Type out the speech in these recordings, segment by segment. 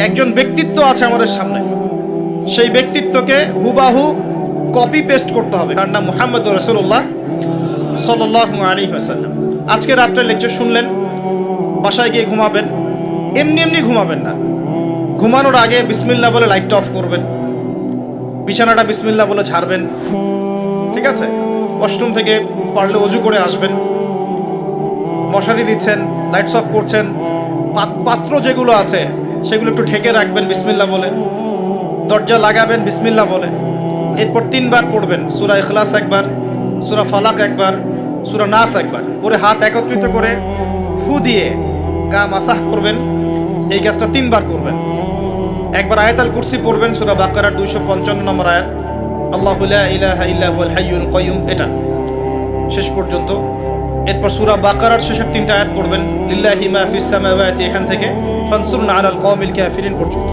একজন ব্যক্তিত্ব আছে আমাদের সামনে, সেই ব্যক্তিত্বকে হুবাহু কপি পেস্ট করতে হবে। তার নাম মুহাম্মদ রাসূলুল্লাহ সাল্লাল্লাহু আলাইহি ওয়াসাল্লাম। আজকে রাত্রে লেকচার শুনলেন, বাসায় গিয়ে ঘুমাবেন। এমনি এমনি ঘুমাবেন না, ঘুমানোর আগে বিসমিল্লাহ বলে লাইটটা অফ করবেন, বিছানাটা বিসমিল্লাহ বলে ঝাড়বেন, ঠিক আছে? ওয়াশরুম থেকে পারলে ওযু করে আসবেন, মশারি দিচ্ছেন, লাইটস অফ করছেন, পাত্র যেগুলো আছে সেগুলো একটু ঢেকে রাখবেন বিসমিল্লাহ বলে, দরজা লাগাবেন বিসমিল্লাহ বলে। এরপর 3 বার পড়বেন সূরা ইখলাস একবার, সূরা ফালাক একবার, সূরা নাস একবার, পরে হাত একত্রিত করে ফু দিয়ে গা মাসাহ করবেন। এই কাজটা 3 বার করবেন। একবার আয়াতুল কুরসি পড়বেন, সূরা বাকারার 255 নম্বর আয়াত, আল্লাহু লা ইলাহা ইল্লা হুয়াল হাইয়ুল কাইয়ুম, এটা শেষ পর্যন্ত। এরপর সূরা বাকারার শেষের 3টা আয়াত পড়বেন, লিল্লাহি মা ফিস সামাওয়াতি, এখান থেকে ফানসুরনা আলাল কওমিল কাফিরিন পর্যন্ত।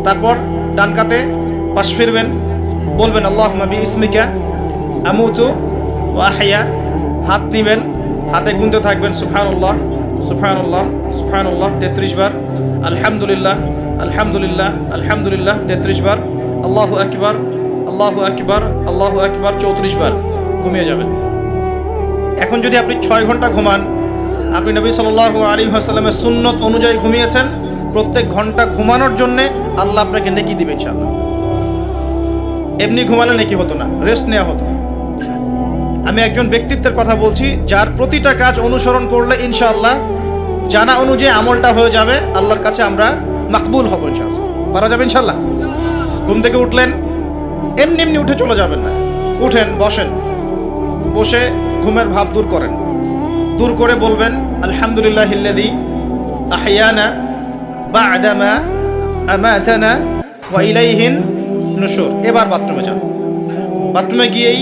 তারপর ডান কাতে পাশ ফিরবেন, বলবেন আল্লাহুম্মা বিইসমিকা আমুতু ওয়া আহইয়া। হাত নিবেন, হাতে গুনতে থাকবেন সুবহানাল্লাহ সুবহানাল্লাহ সুবহানাল্লাহ 33 বার, আলহামদুলিল্লাহ আলহামদুলিল্লাহ আলহামদুলিল্লাহ 33 বার, আল্লাহু আকবার আল্লাহু আকবার আল্লাহু আকবার 34 বার, ঘুমিয়ে যাবেন। এখন যদি আপনি 6 ঘন্টা ঘুমান, আপনি নবী সাল্লাল্লাহু আলাইহি ওয়াসাল্লামের সুন্নত অনুযায়ী ঘুমিয়েছেন, প্রত্যেক ঘন্টা ঘুমানোর জন্য আল্লাহ আপনাকে নেকি দিবে ইনশাআল্লাহ। এমনি ঘুমালে নেকি হতো না, রেস্ট নেওয়া হতো। আমি একজন ব্যক্তিত্বের কথা বলছি, যার প্রতিটা কাজ অনুসরণ করলে ইনশাআল্লাহ জানা অনুযায়ী আমলটা হয়ে যাবে, আল্লাহর কাছে আমরা মাকবুল হব ইনশাআল্লাহ। পারা যাবে ইনশাআল্লাহ। ঘুম থেকে উঠলেন, এমনি এমনি উঠে চলে যাবেন না, উঠেন, বসেন, বসে ঘুমের ভাব দূর করেন, দূর করে বলবেন আলহামদুলিল্লাহিল্লাযী আহইয়ানা বা'দা মা আমাতানা ওয়া ইলাইহিন নুশুর। এবার বাথরুমে যান, বাথরুমে গিয়েই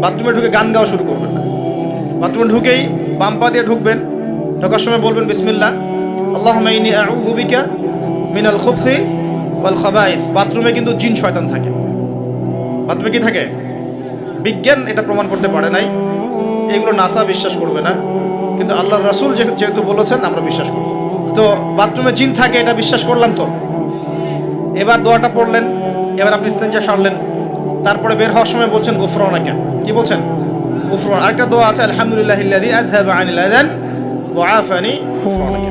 বাথরুমে ঢুকে গান গাওয়া শুরু করবেন না, বাথরুমে ঢুকেই বাম পা দিয়ে ঢুকবেন, ঢোকার সময় বলবেন বিসমিল্লাহ আল্লাহুম্মা ইন্নী আউযু বিকা মিনাল খুবসি ওয়াল খাবাইস। বাথরুমে কিন্তু জিন শয়তান থাকে। বাথরুমে কি থাকে? বিজ্ঞান এটা প্রমাণ করতে পারে নাই, এগুলো নাসা বিশ্বাস করবে না, কিন্তু আল্লাহর রাসূল যেহেতু বলেছেন আমরা বিশ্বাস করব। তো বাথরুমে জিন থাকে এটা বিশ্বাস করলাম। তো এবার দোয়াটা পড়লেন, এবার আপনি ইস্তেঞ্জা সারলেন, তারপরে বের হওয়ার সময় বলছেন গুফরানাকা। কি বলছেন? গুফরান। আরেকটা দোয়া আছে আলহামদুলিল্লাহিল্লাযী আযহাবা আনিল আযান ওয়া আফানি গুফরানাকা।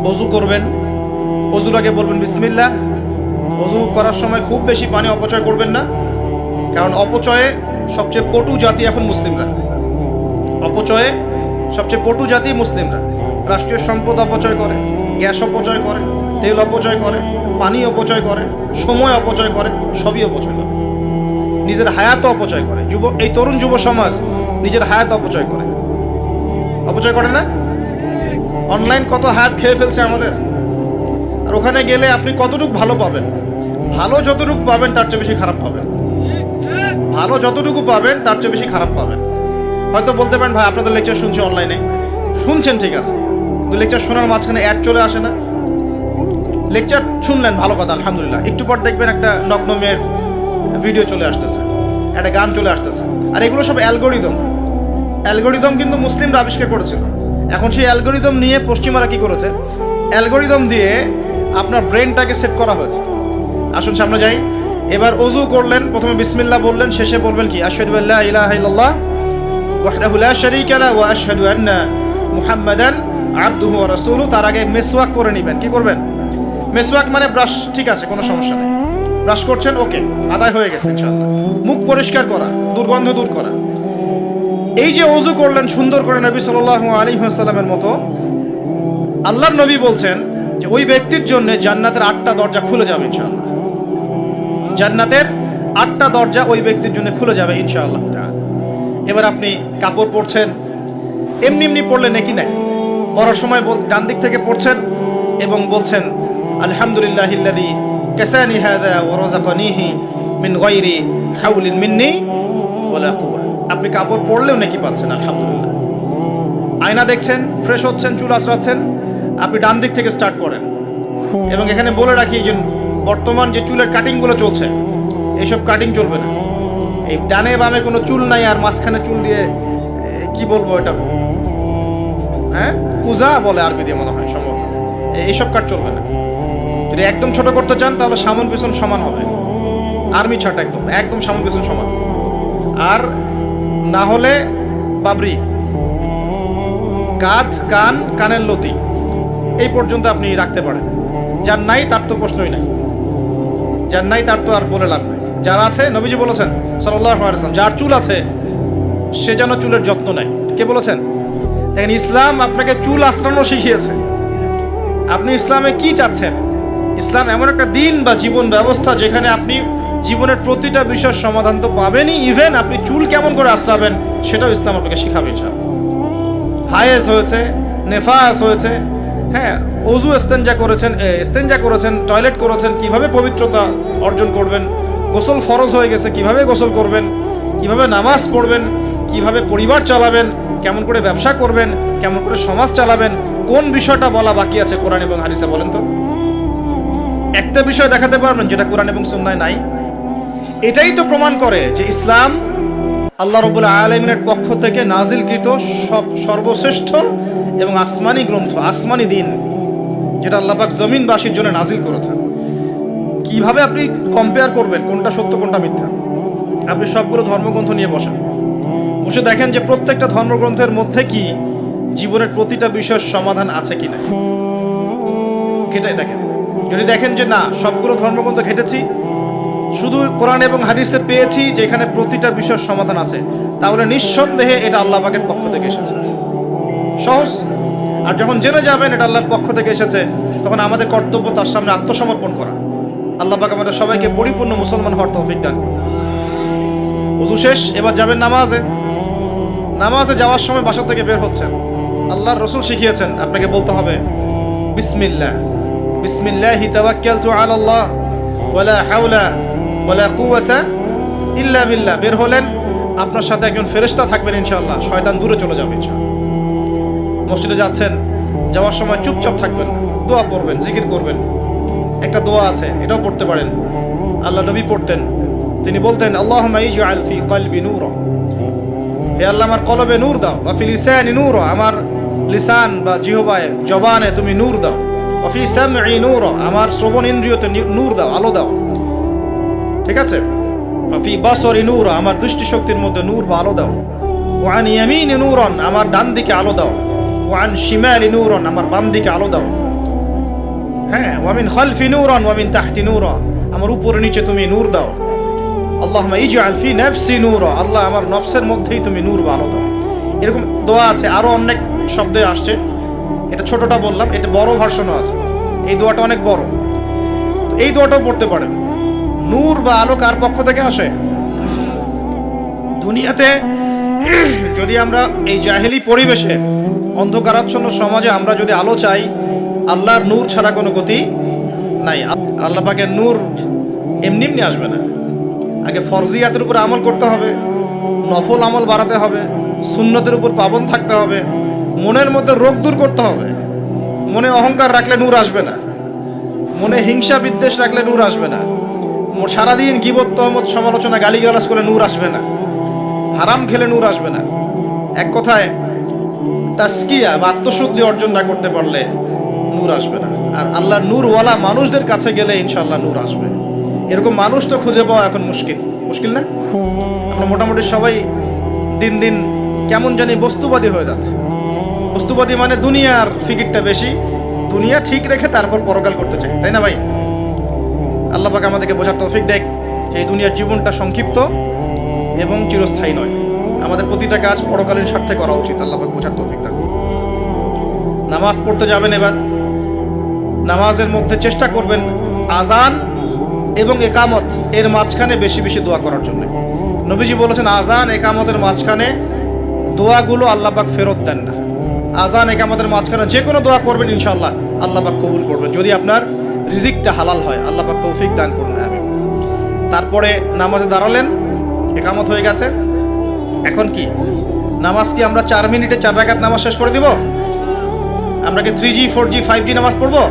ওযু করবেন, ওযুর আগে বলবেন বিসমিল্লাহ। ওযু করার সময় খুব বেশি পানি অপচয় করবেন না, কারণ অপচয়ে সবচেয়ে পটু জাতি এখন মুসলিমরা। অপচয়ে সবচেয়ে পটু জাতি মুসলিমরা। রাষ্ট্রীয় সম্পদ অপচয় করে, গ্যাস অপচয় করে, তেল অপচয় করে, পানি অপচয় করে, সময় অপচয় করে, সবই অপচয় করে। নিজের হায়াত অপচয় করে। এই তরুণ যুব সমাজ নিজের হায়াত অপচয় করে। অপচয় করে না? অনলাইন কত হায়াত খেয়ে ফেলছে আমাদের। আর ওখানে গেলে আপনি কতটুকু ভালো পাবেন? ভালো যতটুকু পাবেন তার চেয়ে বেশি খারাপ পাবেন। ভালো যতটুকু পাবেন তার চেয়ে বেশি খারাপ পাবেন। হয়তো বলতে পারেন ভাই আপনাদের লেকচার শুনছি অনলাইনে, শুনছেন ঠিক আছে, কিন্তু লেকচার শোনার মাঝখানে অ্যাড চলে আসে না? লেকচার শুনলেন, ভালো কথা, আলহামদুলিল্লাহ, একটু পর দেখবেন একটা নগ্ন মেয়ের ভিডিও চলে আসতেছে, একটা গান চলে আসতেছে। আর এগুলো সব অ্যালগোরিদম। অ্যালগোরিদম কিন্তু মুসলিমরা আবিষ্কার করেছিল। এখন সেই অ্যালগোরিদম নিয়ে পশ্চিমারা কি করেছে? অ্যালগোরিদম দিয়ে আপনার ব্রেনটাকে সেট করা হয়েছে। আসুন সামনে যাই। এবার ওযু করলেন, প্রথমে বিসমিল্লাহ বললেন, শেষে বলবেন কি আশহাদু আল্লা ইলাহা ইল্লাল্লাহ ওয়াহদাহু লা শারীকা লাহু ওয়া আশহাদু আন্না মুহাম্মাদান আবদুহু ওয়া রাসূলুহু। তার আগে মিসওয়াক করে নেবেন। কি করবেন? মিসওয়াক মানে ব্রাশ, ঠিক আছে, কোনো সমস্যা নেই। ব্রাশ করছেন, ওকে, আদায় হয়ে গেছে ইনশাআল্লাহ। মুখ পরিষ্কার করা, দুর্গন্ধ দূর করা। এই যে ওযু করলেন সুন্দর করে নবী সাল্লাল্লাহু আলাইহি ওয়াসাল্লামের মতো, আল্লাহর নবী বলছেন যে ওই ব্যক্তির জন্য জান্নাতের 8টা দরজা খুলে যাবে ইনশাআল্লাহ। জান্নাতের 8টা দরজা ওই ব্যক্তির জন্য খুলে যাবে ইনশাআল্লাহ তাআলা। এবার আপনি কাপড় পরছেন, এমনি এমনি পড়লে নাকি নাই, পড়ার সময় ডান দিক থেকে পড়ছেন এবং বলছেন আলহামদুলিল্লাহিল্লাযী কাসানি হাযা ওয়া রাযাকানিহি মিন গায়রি হাওলিন মিন্নি ওয়ালা কুওয়া। আপনি কাপড় পরলেও নাকি পাচ্ছেন আলহামদুলিল্লাহ। আয়না দেখছেন, ফ্রেশ হচ্ছেন, চুল আঁচড়াচ্ছেন, আপনি ডান দিক থেকে স্টার্ট করেন। এবং এখানে বলে রাখি যে বর্তমান যে চুলের কাটিংগুলো চলছে, এইসব কাটিং চলবে না। এই ডানে বামে কোনো চুল নাই আর মাঝখানে চুল দিয়ে কি বলবো এটা, হ্যাঁ, কুজা বলে আরবি দিয়ে মনে হয় সম্ভবত, এইসব কাট চলবে না। যদি একদম ছোট করতে চান তাহলে সামন পিছন সমান হবে, আর্মি ছাট একদম একদম সামন পিছন সমান। আর না হলে বাবরি, কাঁধ কান কানের লতি এই পর্যন্ত আপনি রাখতে পারেন। যার নাই তার তো প্রশ্নই নাই, যার নাই তার তো আর বলে লাভ নাই। যার আছে, নবীজি বলেছেন সাল্লাল্লাহু আলাইহি ওয়াসাল্লাম, যার চুল আছে সে যেন চুলের যত্ন নেয়। কে বলেছেন? দেখেন, ইসলাম আপনাকে চুল আঁচড়ানো শিখিয়েছে। আপনি ইসলামে কি চাচ্ছেন? ইসলাম এমন একটা দিন বা জীবন ব্যবস্থা যেখানে আপনি জীবনের প্রতিটা বিষয়ের সমাধান তো পাবেনই, ইভেন আপনি চুল কেমন করে আঁচড়াবেন সেটাও ইসলাম আপনাকে শিখাবে। হায়েস হয়েছে, নেফাস হয়েছে, হ্যাঁ, অজু ইস্তেঞ্জা করেছেন, টয়লেট করেছেন, কিভাবে পবিত্রতা অর্জন করবেন, গোসল ফরজ হয়ে গেছে কিভাবে গোসল করবেন, কিভাবে নামাজ পড়বেন, কিভাবে পরিবার চালাবেন, কেমন করে ব্যবসা করবেন, কেমন করে সমাজ চালাবেন, কোন বিষয়টা বলা বাকি আছে কোরআন এবং হাদিসে বলেন তো? একটা বিষয় দেখাতে পারবেন যেটা কোরআন এবং সুন্নায় নাই? এটাই তো প্রমাণ করে যে ইসলাম আল্লাহ রাব্বুল আলামিনের পক্ষ থেকে নাজিলকৃত সর্বশ্রেষ্ঠ এবং আসমানি গ্রন্থ, আসমানি দিন, যেটা আল্লাহ পাক জমিনবাসীর জন্য নাজিল করেছেন। কিভাবে আপনি কম্পেয়ার করবেন কোনটা সত্য কোনটা মিথ্যা? আপনি সবগুলো ধর্মগ্রন্থ নিয়ে বসে দেখেন যে প্রত্যেকটা ধর্মগ্রন্থের মধ্যে কি জীবনের প্রতিটা বিষয়ের সমাধান আছে কিনা, সেটাই দেখেন। যদি দেখেন যে না, সবগুলো ধর্মগ্রন্থ ঘেটেছি, শুধু কোরআন এবং হাদিসে পেয়েছি যেখানে প্রতিটা বিষয়ের সমাধান আছে, তাহলে নিঃসন্দেহে এটা আল্লাহ পাকের পক্ষ থেকে এসেছে। সহজ। আর যখন জেনে যাবেন এটা আল্লাহর পক্ষ থেকে এসেছে, তখন আমাদের কর্তব্য তার সামনে আত্মসমর্পণ করা। আল্লাহ পাক আমাদের সবাইকে পরিপূর্ণ মুসলমান হওয়ার তৌফিক দান করুন। ওযু শেষ, এবার যাবেন নামাজে। নামাজে যাওয়ার সময় বাসা থেকে বের হচ্ছেন, আল্লাহর রাসূল শিখিয়েছেন আপনাকে বলতে হবে বিসমিল্লাহ, বিসমিল্লাহি তাওয়াক্কালতু আলাল্লাহ ওয়ালা হাওলা ওয়ালা কুওয়াতা ইল্লা বিল্লাহ। বের হলেন, আপনার সাথে একজন ফেরেশতা থাকবেন ইনশাআল্লাহ, শয়তান দূরে চলে যাবে ইনশাআল্লাহ। মসজিদে যাচ্ছেন, যাওয়ার সময় চুপচাপ থাকবেন, দোয়া পড়বেন, জিকির করবেন। একটা দোয়া আছে, এটাও পড়তে পারেন, আল্লাহ নবী পড়তেন। তিনি বলতেন আল্লাহুম্মা ইজআল ফি কলবি নূরা, হে আল্লাহ আমার কলবে নূর দাও, ওয়া ফি লিসানি নূরা, আমার লিসান বা জিহবায় জবানে তুমি নূর দাও, ওয়া ফি সামঈ নূরা, আমার শ্রবণ ইন্দ্রিয়তে নূর দাও, আলো দাও। ঠিক আছে? ওয়া ফি বাসরি নূরা, আমার দৃষ্টি শক্তির মধ্যে নূর বা আলো দাও। ওয়া আন ইয়ামিনি নূরান, আমার ডান দিকে আলো দাও। ওয়া আন শিমালি নূরান, আমার বাম দিকে আলো দাও। হ্যাঁ, ওয়া মিন খালফি নূরান ওয়া মিন তাহতি নূরা, আমার উপরে নিচে তুমি নূর দাও। আল্লাহুম্মা ইজআল ফি নাফসি নূরা, আল্লাহ আমার নফসের মধ্যেই তুমি নূর বা আলো দাও। এরকম দোয়া আছে, আরো অনেক শব্দে আসছে। এটা ছোটটা বললাম, এটা বড় ভার্সনও আছে। এই দোয়াটা অনেক বড়, তো এই দোয়াটাও পড়তে পারেন। নূর বা আলো কার পক্ষ থেকে আসে? দুনিয়াতে যদি আমরা এই জাহেলি পরিবেশে, অন্ধকারাচ্ছন্ন সমাজে আমরা যদি আলো চাই, আল্লাহর নূর ছাড়া কোনো গতি নাই। আল্লাহ পাকের নূর এমনি এমনি আসবে না। আগে ফরজিয়াতের উপর আমল করতে হবে, নফল আমল বাড়াতে হবে, সুন্নতের উপর পাবন থাকতে হবে, মনের মধ্যে রোগ দূর করতে হবে। মনে অহংকার রাখলে নূর আসবে না, মনে হিংসা বিদ্বেষ রাখলে নূর আসবে না, সারাদিন গীবত তহমত সমালোচনা গালিগালাজ করে নূর আসবে না, হারাম খেলে নূর আসবে না। এক কথায় তাসকিয়া বা আত্মশুদ্ধি অর্জন না করতে পারলে নূর আসবে না। আর আল্লাহর নূরওয়ালা মানুষদের কাছে গেলে ইনশাআল্লাহ নূর আসবে। এরকম মানুষ তো খুঁজে পাওয়া এখন মুশকিল না? আমরা মোটামুটি সবাই দিন দিন কেমন জানি বস্তুবাদী হয়ে যাচ্ছে। বস্তুবাদী মানে দুনিয়ার ফিকিরটা বেশি, দুনিয়া ঠিক রেখে তারপর পরকাল করতে চাই, তাই না ভাই? আল্লাহ পাক আমাদেরকে বোঝার তৌফিক দেখ যে এই দুনিয়ার জীবনটা সংক্ষিপ্ত এবং চিরস্থায়ী নয়। আমাদের প্রতিটা কাজ পরকালীন স্বার্থে করা উচিত। আল্লাহ পাক বোঝার তৌফিক দেখ। নামাজ পড়তে যাবেন, এবার নামাজের মধ্যে চেষ্টা করবেন আজান এবং একামত এর মাঝখানে বেশি বেশি দোয়া করার জন্য। নবীজি বলেছেন আজান একামতের মাঝখানে দোয়াগুলো আল্লাহ পাক ফেরত দেন না। আজান একামতের মাঝখানে যে কোনো দোয়া করবেন ইনশাআল্লাহ আল্লাহ পাক কবুল করবেন, যদি আপনার রিজিকটা হালাল হয়। আল্লাহ পাক তৌফিক দান করুন, আমিন। তারপরে নামাজে দাঁড়ালেন, একামত হয়ে গেছে। এখন কি নামাজ কি আমরা 4 মিনিটে 4 রাকাত নামাজ শেষ করে দিব? আমরা কি 3G 4G 5G নামাজ পড়বো,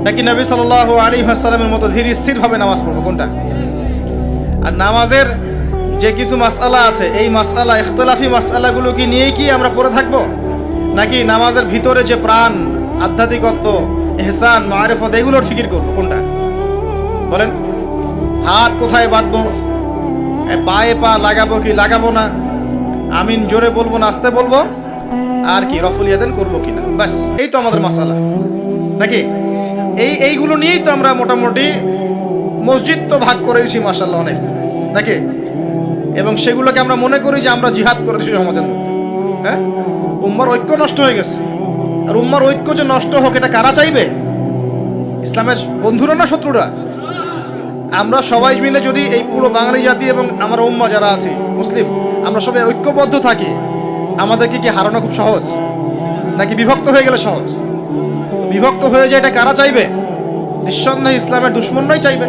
নাকি নবী সাল্লাল্লাহু আলাইহি ওয়াসাল্লামের মতো ধীর স্থিরভাবে নামাজ পড়বো? কোনটা? আর নামাজের যে কিছু মাসআলা আছে, এই মাসআলা ইখতিলাফি মাসআলাগুলো কি নিয়েই কি আমরা পড়ে থাকবো, নাকি নামাজের ভিতরে যে প্রাণ, আধ্যাত্মিকত্ব, ইহসান, মারিফত, এগুলোর ফিকির করবো কোনটা বলেন? হাত কোথায় বাঁধবো, পায়ে পা লাগাবো কি লাগাবো না, আমিন জোরে বলবো না আস্তে বলবো, আর কি রফুল ইয়াদান করবো কিনা, ব্যাস এই তো আমাদের মাসালা নাকি? এইগুলো নিয়েই তো আমরা মোটামুটি মসজিদ তো ভাগ করেছি মাশাআল্লাহ অনেক নাকি, এবং সেগুলোকে আমরা মনে করি যে আমরা জিহাদ করেছি সমাজের মধ্যে। হ্যাঁ, উম্মার ঐক্য নষ্ট হয়ে গেছে। আর উম্মার ঐক্য যে নষ্ট হোক এটা কারা চাইবে? ইসলামের বন্ধুরা না শত্রুরা? আমরা সবাই মিলে যদি এই পুরো বাঙালি জাতি এবং আমার উম্মা যারা আছে মুসলিম, আমরা সবাই ঐক্যবদ্ধ থাকি, আমাদেরকে কি হারানো খুব সহজ নাকি বিভক্ত হয়ে গেলে সহজ? বিভক্ত হয়ে যায় এটা কারা চাইবে? নিঃসন্দেহে ইসলামের দুশ্মনরাই চাইবে।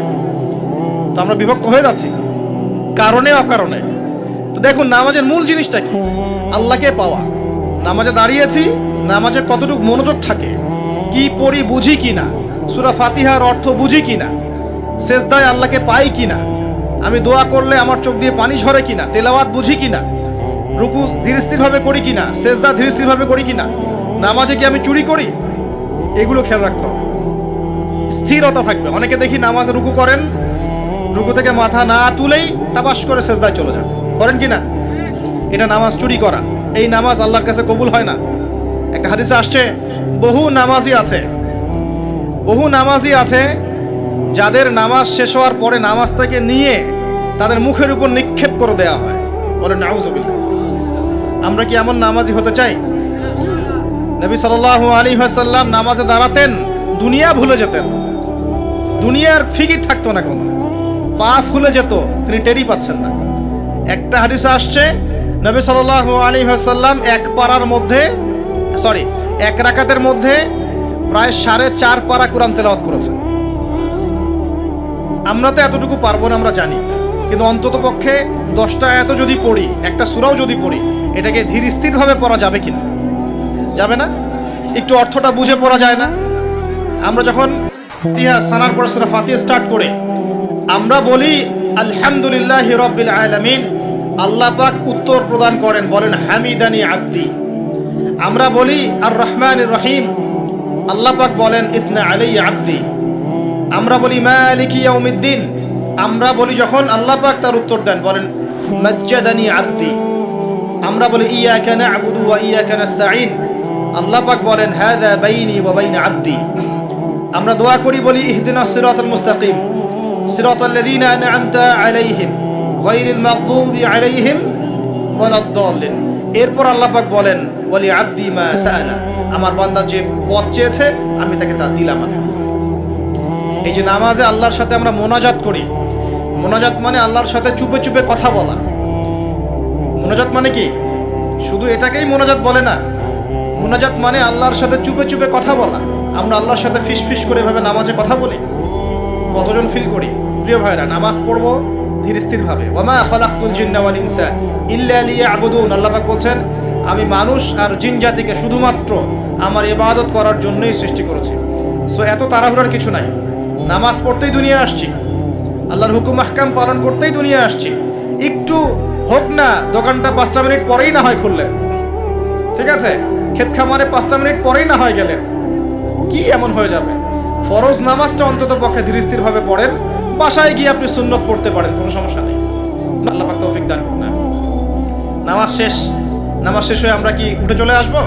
তো আমরা বিভক্ত হয়ে যাচ্ছি কারণে অকারণে। তো দেখুন নামাজের মূল জিনিসটা কি? আল্লাহকে পাওয়া। নামাজে দাঁড়িয়েছি, নামাজে কতটুকু মনোযোগ থাকে, কি পড়ি বুঝি কিনা, সূরা ফাতিহার অর্থ বুঝি কিনা, সেজদায় আল্লাহকে পাই কিনা, আমি দোয়া করলে আমার চোখ দিয়ে পানি ঝরে কিনা, তেলাওয়াত বুঝি কিনা, রুকু ধীরস্থিরভাবে করি কিনা, সেজদা ধীরস্থিরভাবে করি কিনা, নামাজে কি আমি চুরি করি, এগুলো খেয়াল রাখতে হবে। স্থিরতা থাকবে। অনেকে দেখি নামাজে রুকু করেন, রুকু থেকে মাথা না তুলেই তাবাস করে সেজদায় চলে যান, করেন কিনা? এটা নামাজ চুরি করা। এই নামাজ আল্লাহর কাছে কবুল হয় না। একটা হাদিসে আসছে বহু নামাজি আছে যাদের নামাজ শেষ হওয়ার পরে নামাজটাকে নিয়ে তাদের মুখের উপর নিক্ষেপ করে দেওয়া হয়। বলেন নাউযুবিল্লাহ। আমরা কি এমন নামাজি হতে চাই? নবী সাল্লাল্লাহু আলাইহি ওয়াসাল্লাম নামাজে দাঁড়াতেন, দুনিয়া ভুলে যেতেন, দুনিয়ার ফিকির থাকতো না, কোনো পা ফুলে যেত, তিনি টেরই পাচ্ছেন না। একটা হাদিসে আসছে নবী সাল্লাল্লাহু আলাইহি ওয়াসাল্লাম এক রাকাতের মধ্যে প্রায় 4.5 পারা কোরআন তেলাওয়াত করেছেন। আমরা তো এতটুকু পারবো না, আমরা জানি, কিন্তু অন্তত পক্ষে 10টা আয়াত যদি পড়ি, একটা সূরাও যদি পড়ি, এটাকে ধীর স্থিরভাবে পড়া যাবে কিনা? যাবে না? একটু অর্থটা বুঝে পড়া যায় না? আমরা যখন ফাতিহা সানার পরে সূরা ফাতিহা স্টার্ট করে আমরা বলি আলহামদুলিল্লাহি রাব্বিল আলামিন, আল্লাহ পাক উত্তর প্রদান করেন, বলেন হামিদানি আব্দি। আমরা বলি আর রহমানির রহিম, আল্লাহ পাক বলেন ইথনা আলাইয়া আব্দি। আমরা বলি মালিকি ইয়াউমিদ্দিন, আমরা বলি যখন আল্লাহ পাক তার উত্তর দেন, বলেন মাজ্জাদানি আব্দি। আমরা বলি ইয়াকা না'বুদু ওয়া ইয়াকা নাস্তাঈন, আল্লাহ পাক বলেন হাযা বাইনি ওয়া বাইনা আব্দি। আমরা দোয়া করি বলি ইহদিনাস সিরাতাল মুস্তাকিম সিরাতাল্লাযীনা আন'আমতা আলাইহিম গায়রিল মাগদুবি আলাইহিম ওয়ালাদ-দাল্লিন। এরপর আল্লাহ পাক বলেন ওয়ালি আব্দি মা সাআলা, আমার বান্দা যে পথ চেয়েছে আমি তাকে তা দিলাম। এই যে নামাজে আল্লাহর সাথে আমরা মোনাজাত করি, মোনাজাত মানে আল্লাহর সাথে চুপে চুপে কথা বলা। মোনাজাত মানে কি? শুধু এটাকেই মোনাজাত বলে না, মোনাজাত মানে আল্লাহর সাথে চুপে চুপে কথা বলা। আমরা আল্লাহর সাথে ফিস করে এভাবে নামাজে কথা বলি, কতজন ফিল করি? প্রিয় ভাইরা, নামাজ পড়বো ধীর স্থির ভাবে। ওয়ামা খালাকতুল জিন্না ওয়াল ইনসা ইল্লা লিয়াবুদুন, আল্লাহ পাক বলছেন আমি মানুষ আর জিন জাতিকে শুধুমাত্র আমার ইবাদত করার জন্যই সৃষ্টি করেছি। সো এত তাড়াহুড়ার কিছু নাই। নামাজ পড়তেই দুনিয়া আসছি, আল্লাহর হুকুম আহকাম পালন করতেই দুনিয়া আসছি। একটু হোক না, দোকানটা 5টা মিনিট পরেই না হয় খুললেন, ঠিক আছে, ক্ষেত খামারে 5টা মিনিট পরেই না হয় গেলেন, কি এমন হয়ে যাবে? ফরজ নামাজটা অন্তত পক্ষে ধীর স্থির ভাবে পড়েন, বাসায় গিয়ে আপনি সুন্নত পড়তে পারেন, কোনো সমস্যা নেই। আল্লাহ পাক তৌফিক দান করুন। নামাজ শেষ হয়ে আমরা কি উঠে চলে আসবো?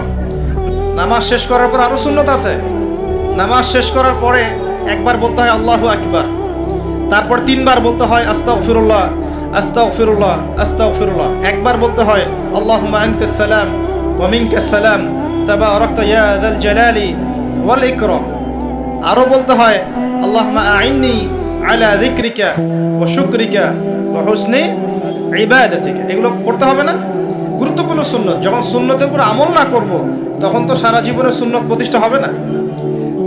নামাজ শেষ করার পর আরো সুন্নত আছে। নামাজ শেষ করার পরে একবার বলতে হয় আল্লাহু আকবার, তারপর 3 বার বলতে হয় আস্তাগফিরুল্লাহ আস্তাগফিরুল্লাহ আস্তাগফিরুল্লাহ, একবার বলতে হয় আল্লাহুম্মা আনতাস সালাম ওয়া মিনকাস সালাম তাবারাকতা ইয়া যাল জালালি ওয়াল ইকরাম, আরো বলতে হয় আল্লাহুম্মা আইন্নি আলা যিকরিকা ওয়া শুকরিকা ওয়া হুসনি ইবাদাতিকা। এগুলো পড়তে হবে না? গুরুত্বপূর্ণ সুন্নত। যখন সুন্নতের উপর আমল না করব তখন তো সারা জীবনের সুন্নত প্রতিষ্ঠা হবে না।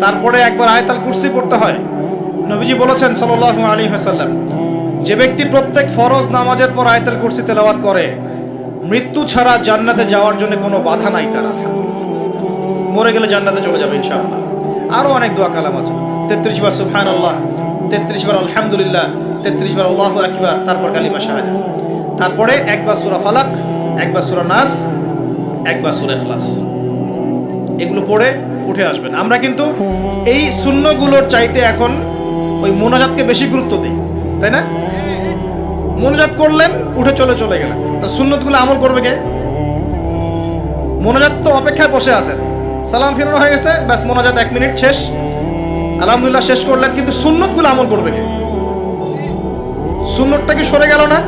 তারপরে একবার আয়াতুল কুরসি পড়তে হয়। নবীজি বলেছেন সাল্লাল্লাহু আলাইহি ওয়াসাল্লাম, যে ব্যক্তি প্রত্যেক ফরজ নামাজের পর আয়াতুল কুরসি তেলাওয়াত করে মৃত্যু ছাড়া জান্নাতে যাওয়ার জন্য কোনো বাধা নাই তার। মরে গেলে জান্নাতে চলে যাবে ইনশাআল্লাহ। আরো অনেক দোয়া কালাম আছে, 33 বার সুবহানাল্লাহ, 33 বার আলহামদুলিল্লাহ, 33 বার আল্লাহু আকবার, তারপর কালিমা শাহাদা, তারপরে একবার সূরা ফালাক, একবার সূরা নাস, একবার সূরা ইখলাস। এগুলো পড়ে উঠে আসবেন। আমরা কিন্তু এই শূন্যগুলোর চাইতে এখন ওই মোনাজাতকে বেশি গুরুত্ব দিই, তাই না? মোনাজাত করলেন, উঠে চলে গেলেন, তা সুন্নতগুলো আমল করবে কে? মোনাজাত তো অপেক্ষায় বসে আছেন, সালাম ফিরানো হয়ে গেছে, ব্যাস মোনাজাত 1 মিনিট শেষ, আলহামদুলিল্লাহ শেষ করলেন, কিন্তু সুন্নতগুলো আমল করবে কে? সুন্নতটা কি সরে গেল না?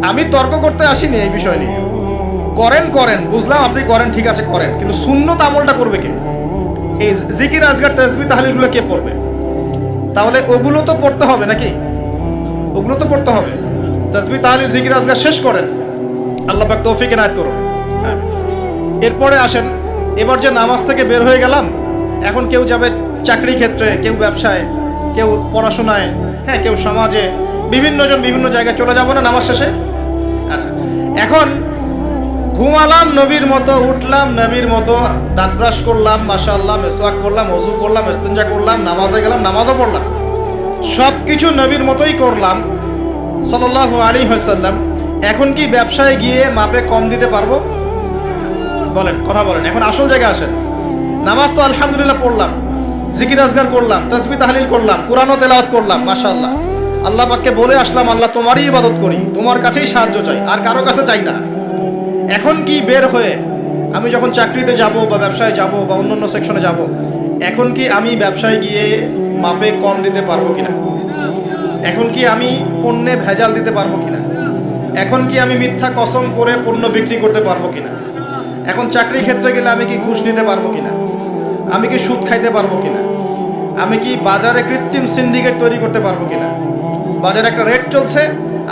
আমি তর্ক করতে আসিনি এই বিষয় নিয়ে। করেন বুঝলাম, আপনি করেন, ঠিক আছে করেন, কিন্তু সুন্নত আমলটা করবে কে? এই জিকির আজগার তাসবিহ তাহলিলগুলো কে পড়বে? তাহলে ওগুলো তো পড়তে হবে নাকি? ওগুলো তো পড়তে হবে। তাসবিহ তাহলিল জিকির আজগার শেষ করেন, আল্লাহ পাক তৌফিক এনায়েত করুন। হ্যাঁ, এরপরে আসেন, এবার যে নামাজ থেকে বের হয়ে গেলাম, এখন কেউ যাবে চাকরি ক্ষেত্রে, কেউ ব্যবসায়, কেউ পড়াশোনায়, হ্যাঁ, কেউ সমাজে, বিভিন্নজন বিভিন্ন জায়গায় চলে যাব না নামাজ শেষে? আচ্ছা, এখন ঘুমালাম নবীর মতো, উঠলাম নবীর মতো, দাঁত ব্রাশ করলাম, মাশাআল্লাহ, মেসওয়াক করলাম, ওযু করলাম, ইস্তিনজা করলাম, নামাজে গেলাম, নামাজও পড়লাম, সব কিছু নবীর মতোই করলাম সাল্লাল্লাহু আলাইহি ওয়াসাল্লাম। এখন কি ব্যবসায় গিয়ে মাপে কম দিতে পারবো? বলেন, কথা বলেন। এখন আসল জায়গায় আসেন। নামাজ তো আলহামদুলিল্লাহ পড়লাম, জিকির আজগার করলাম, তাসবিহ তাহলিল করলাম, কোরআনও তেলাওয়াত করলাম, মাশাআল্লাহ, আল্লাহ পাককে বলে আসলাম, আল্লাহ তোমারই ইবাদত করি, তোমার কাছেই সাহায্য চাই, আর কারো কাছে চাই না। এখন কি বের হয়ে আমি যখন চাকরিতে যাব বা ব্যবসায় যাব বা অন্যান্য সেকশনে যাব, এখন কি আমি ব্যবসায় গিয়ে মাপে কম দিতে পারবো কিনা? এখন কি আমি পণ্যে ভেজাল দিতে পারবো কিনা? এখন কি আমি মিথ্যা কসম করে পণ্য বিক্রি করতে পারবো কিনা? এখন চাকরি ক্ষেত্রে গেলে আমি কি ঘুষ নিতে পারবো কিনা? আমি কি সুদ খাইতে পারবো কিনা? আমি কি বাজারে কৃত্রিম সিন্ডিকেট তৈরি করতে পারবো কিনা? বাজারে একটা রেট চলছে,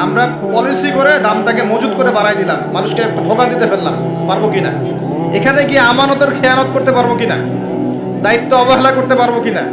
আমরা পলিসি করে দামটাকে মজুত করে বাড়াই দিলাম, মানুষকে একটা ধোঁকা দিতে ফেললাম, পারবো কিনা? এখানে গিয়ে আমানতের খেয়ানত করতে পারবো কিনা? দায়িত্ব অবহেলা করতে পারবো কিনা?